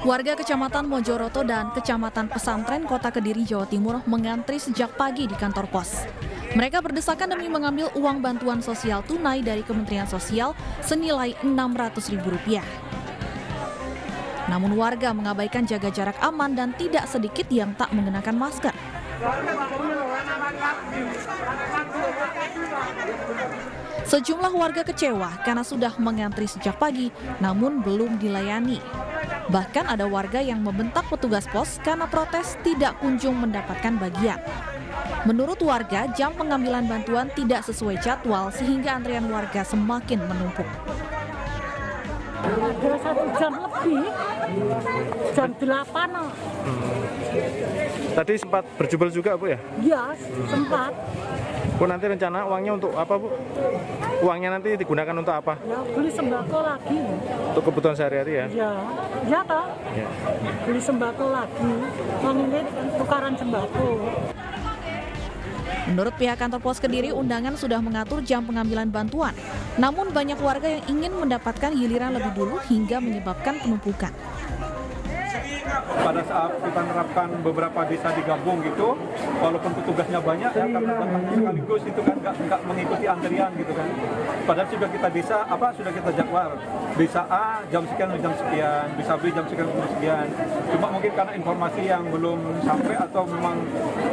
Warga Kecamatan Mojoroto dan Kecamatan Pesantren Kota Kediri, Jawa Timur mengantri sejak pagi di kantor pos. Mereka berdesakan demi mengambil uang bantuan sosial tunai dari Kementerian Sosial senilai Rp600.000. Namun warga mengabaikan jaga jarak aman dan tidak sedikit yang tak mengenakan masker. Sejumlah warga kecewa karena sudah mengantri sejak pagi, namun belum dilayani. Bahkan ada warga yang membentak petugas pos karena protes tidak kunjung mendapatkan bagian. Menurut warga, jam pengambilan bantuan tidak sesuai jadwal sehingga antrian warga semakin menumpuk. Ada 1 jam lebih, jam 8. Tadi sempat berjubel juga, Bu, ya? Ya, sempat. Bu, nanti rencana uangnya untuk apa, Bu? Uangnya nanti digunakan untuk apa? Ya, beli sembako lagi. Untuk kebutuhan sehari-hari ya? Ya toh. Ya. Beli sembako lagi. Uang ini tukaran sembako. Menurut pihak kantor pos Kediri, undangan sudah mengatur jam pengambilan bantuan. Namun banyak warga yang ingin mendapatkan giliran lebih dulu hingga menyebabkan penumpukan. Pada saat kita menerapkan beberapa desa digabung gitu, walaupun petugasnya banyak ya karena datang sekaligus itu kan nggak mengikuti antrian gitu kan. Padahal sudah kita sudah kita jadwal. Desa A jam sekian, bisa B jam sekian. Cuma mungkin karena informasi yang belum sampai atau memang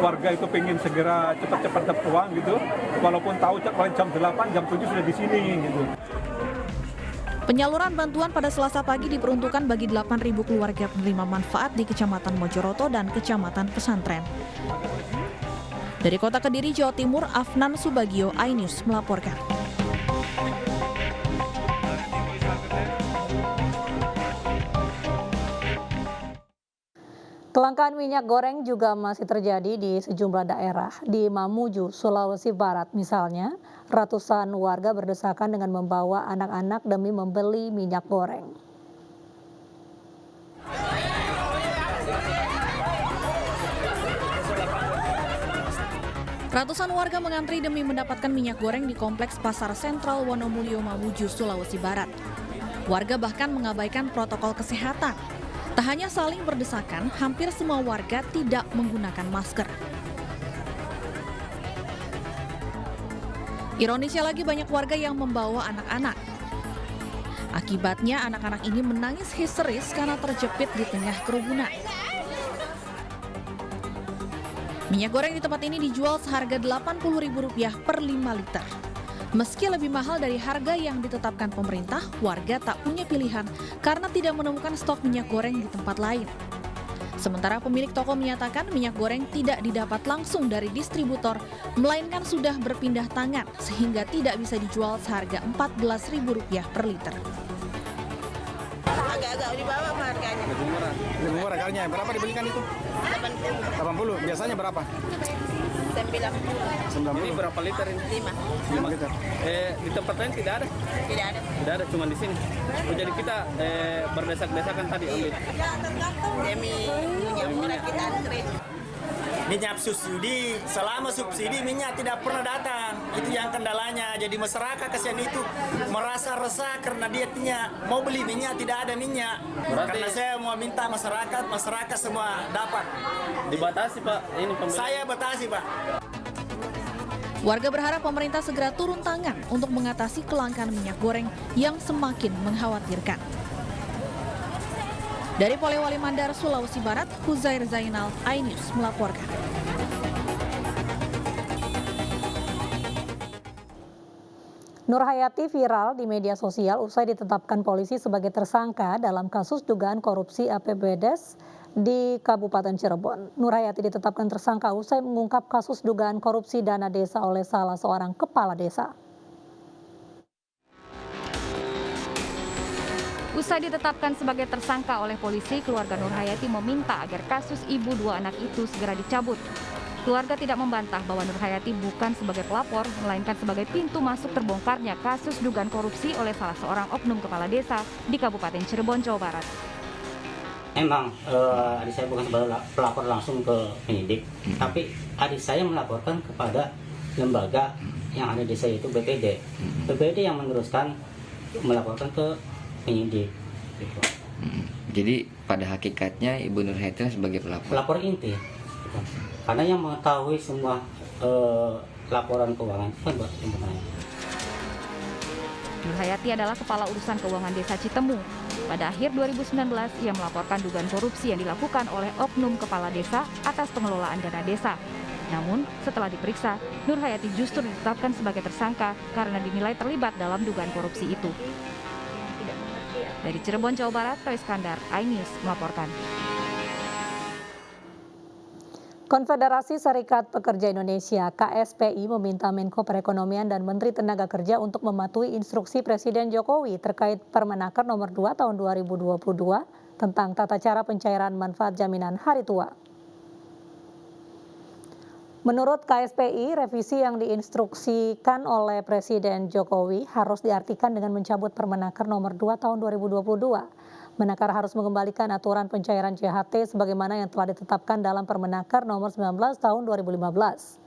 warga itu pengen segera cepat-cepat dapat uang gitu. Walaupun tahu jam 8, jam 7 sudah di sini gitu. Penyaluran bantuan pada Selasa pagi diperuntukkan bagi 8.000 keluarga penerima manfaat di Kecamatan Mojoroto dan Kecamatan Pesantren. Dari Kota Kediri, Jawa Timur, Afnan Subagio, iNews melaporkan. Kelangkaan minyak goreng juga masih terjadi di sejumlah daerah. Di Mamuju, Sulawesi Barat misalnya, ratusan warga berdesakan dengan membawa anak-anak demi membeli minyak goreng. Ratusan warga mengantri demi mendapatkan minyak goreng di Kompleks Pasar Sentral Wonomulyo, Mamuju, Sulawesi Barat. Warga bahkan mengabaikan protokol kesehatan. Tak hanya saling berdesakan, hampir semua warga tidak menggunakan masker. Ironisnya lagi, banyak warga yang membawa anak-anak. Akibatnya anak-anak ini menangis histeris karena terjepit di tengah kerumunan. Minyak goreng di tempat ini dijual seharga Rp80.000 per 5 liter. Meski lebih mahal dari harga yang ditetapkan pemerintah, warga tak punya pilihan karena tidak menemukan stok minyak goreng di tempat lain. Sementara pemilik toko menyatakan minyak goreng tidak didapat langsung dari distributor, melainkan sudah berpindah tangan sehingga tidak bisa dijual seharga Rp14.000 per liter. Agak-agak di bawah harganya. Lebih murah harganya. Berapa dibelikan itu? 80. Biasanya berapa? 90. Ini berapa liter ini? 5 liter. Di tempat lain tidak ada? Tidak ada, cuma di sini. Jadi kita berdesak-desakan tadi ambil. Demi minyak murah kita antri. Minyak subsidi, selama subsidi minyak tidak pernah datang, itu yang kendalanya. Jadi masyarakat kasihan itu merasa resah karena dia mau beli minyak, tidak ada minyak. Karena saya mau minta masyarakat semua dapat. Dibatasi Pak, ini pembelian. Saya batasi Pak. Warga berharap pemerintah segera turun tangan untuk mengatasi kelangkaan minyak goreng yang semakin mengkhawatirkan. Dari Polewali Mandar, Sulawesi Barat, Huzair Zainal, iNews melaporkan. Nur Hayati viral di media sosial usai ditetapkan polisi sebagai tersangka dalam kasus dugaan korupsi APBDes di Kabupaten Cirebon. Nur Hayati ditetapkan tersangka usai mengungkap kasus dugaan korupsi dana desa oleh salah seorang kepala desa. Usai ditetapkan sebagai tersangka oleh polisi, keluarga Nur Hayati meminta agar kasus ibu 2 anak itu segera dicabut. Keluarga tidak membantah bahwa Nur Hayati bukan sebagai pelapor, melainkan sebagai pintu masuk terbongkarnya kasus dugaan korupsi oleh salah seorang oknum kepala desa di Kabupaten Cirebon, Jawa Barat. Memang adik saya bukan sebagai pelapor langsung ke penyidik, tapi adik saya melaporkan kepada lembaga yang ada di desa, yaitu BPD. BPD yang meneruskan melaporkan ke penyidik. Gitu. Jadi pada hakikatnya Ibu Nur Hayati sebagai pelapor. Pelapor inti. Karena yang mengetahui semua laporan keuangan itu kan Ibu Nur Hayati. Nur Hayati adalah Kepala Urusan Keuangan Desa Citemu. Pada akhir 2019, ia melaporkan dugaan korupsi yang dilakukan oleh oknum kepala desa atas pengelolaan dana desa. Namun, setelah diperiksa, Nur Hayati justru ditetapkan sebagai tersangka karena dinilai terlibat dalam dugaan korupsi itu. Dari Cirebon, Jawa Barat, Toy Iskandar, iNews melaporkan. Konfederasi Serikat Pekerja Indonesia (KSPI) meminta Menko Perekonomian dan Menteri Tenaga Kerja untuk mematuhi instruksi Presiden Jokowi terkait Permenaker Nomor 2 Tahun 2022 tentang tata cara pencairan manfaat jaminan hari tua. Menurut KSPI, revisi yang diinstruksikan oleh Presiden Jokowi harus diartikan dengan mencabut Permenaker Nomor 2 Tahun 2022. Menakar harus mengembalikan aturan pencairan JHT sebagaimana yang telah ditetapkan dalam Permenaker Nomor 19 Tahun 2015.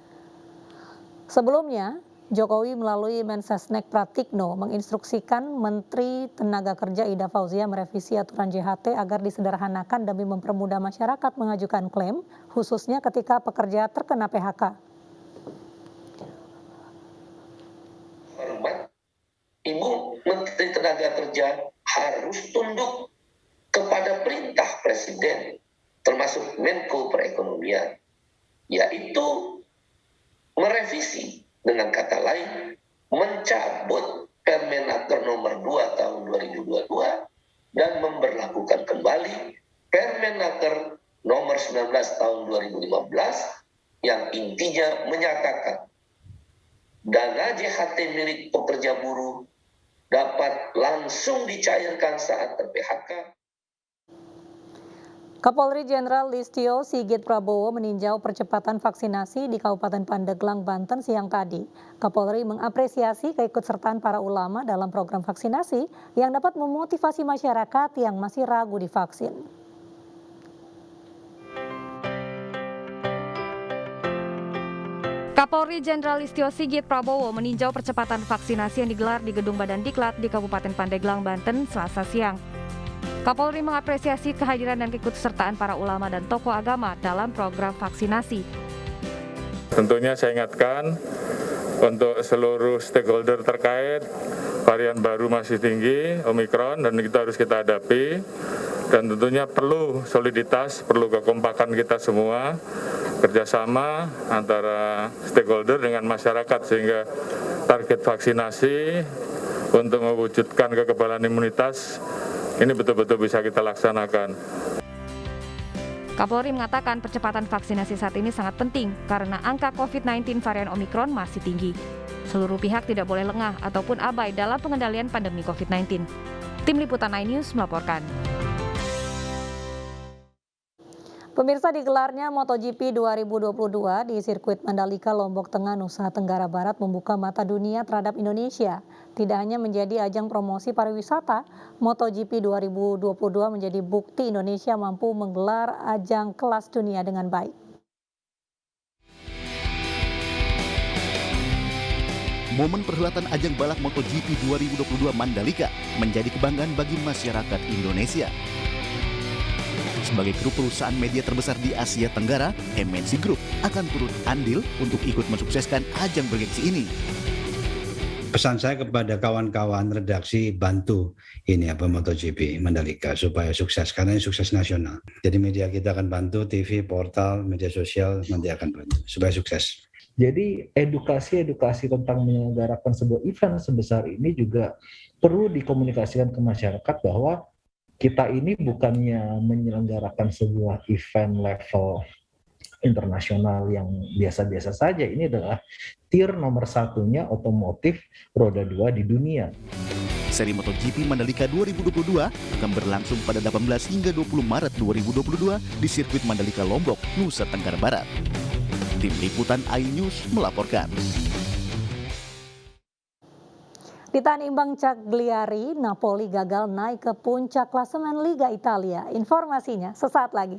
Sebelumnya, Jokowi melalui Mensesnek Pratikno menginstruksikan Menteri Tenaga Kerja Ida Fauzia merevisi aturan JHT agar disederhanakan demi mempermudah masyarakat mengajukan klaim, khususnya ketika pekerja terkena PHK. Hormat, Ibu Menteri Tenaga Kerja harus tunduk kepada perintah Presiden, termasuk Menko Perekonomian, yaitu merevisi, dengan kata lain, mencabut Permenaker Nomor 2 Tahun 2022 dan memberlakukan kembali Permenaker Nomor 19 Tahun 2015 yang intinya menyatakan dana JHT milik pekerja buruh dapat langsung dicairkan saat ter-PHK. Kapolri Jenderal Listio Sigit Prabowo meninjau percepatan vaksinasi di Kabupaten Pandeglang, Banten siang tadi. Kapolri mengapresiasi keikutsertaan para ulama dalam program vaksinasi yang dapat memotivasi masyarakat yang masih ragu divaksin. Kapolri Jenderal Listio Sigit Prabowo meninjau percepatan vaksinasi yang digelar di Gedung Badan Diklat di Kabupaten Pandeglang, Banten, Selasa siang. Kapolri mengapresiasi kehadiran dan keikutsertaan para ulama dan tokoh agama dalam program vaksinasi. Tentunya saya ingatkan untuk seluruh stakeholder terkait, varian baru masih tinggi, Omikron, dan kita harus kita hadapi. Dan tentunya perlu soliditas, perlu kekompakan kita semua, kerjasama antara stakeholder dengan masyarakat sehingga target vaksinasi untuk mewujudkan kekebalan imunitas ini betul-betul bisa kita laksanakan. Kapolri mengatakan percepatan vaksinasi saat ini sangat penting karena angka COVID-19 varian Omikron masih tinggi. Seluruh pihak tidak boleh lengah ataupun abai dalam pengendalian pandemi COVID-19. Tim Liputan iNews melaporkan. Pemirsa, digelarnya MotoGP 2022 di sirkuit Mandalika, Lombok Tengah, Nusa Tenggara Barat membuka mata dunia terhadap Indonesia. Tidak hanya menjadi ajang promosi pariwisata, MotoGP 2022 menjadi bukti Indonesia mampu menggelar ajang kelas dunia dengan baik. Momen perhelatan ajang balap MotoGP 2022 Mandalika menjadi kebanggaan bagi masyarakat Indonesia. Sebagai grup perusahaan media terbesar di Asia Tenggara, MNC Group akan turut andil untuk ikut mensukseskan ajang bergengsi ini. Pesan saya kepada kawan-kawan redaksi, bantu ini MotoGP Mandalika supaya sukses, karena ini sukses nasional. Jadi media kita akan bantu, TV, portal, media sosial nanti akan bantu supaya sukses. Jadi edukasi tentang menyelenggarakan sebuah event sebesar ini juga perlu dikomunikasikan ke masyarakat bahwa kita ini bukannya menyelenggarakan sebuah event level internasional yang biasa-biasa saja. Ini adalah tier nomor satunya otomotif roda 2 di dunia. Seri MotoGP Mandalika 2022 akan berlangsung pada 18 hingga 20 Maret 2022 di sirkuit Mandalika Lombok, Nusa Tenggara Barat. Tim Liputan iNews melaporkan. Ditahan imbang Cagliari, Napoli gagal naik ke puncak klasemen Liga Italia. Informasinya sesaat lagi.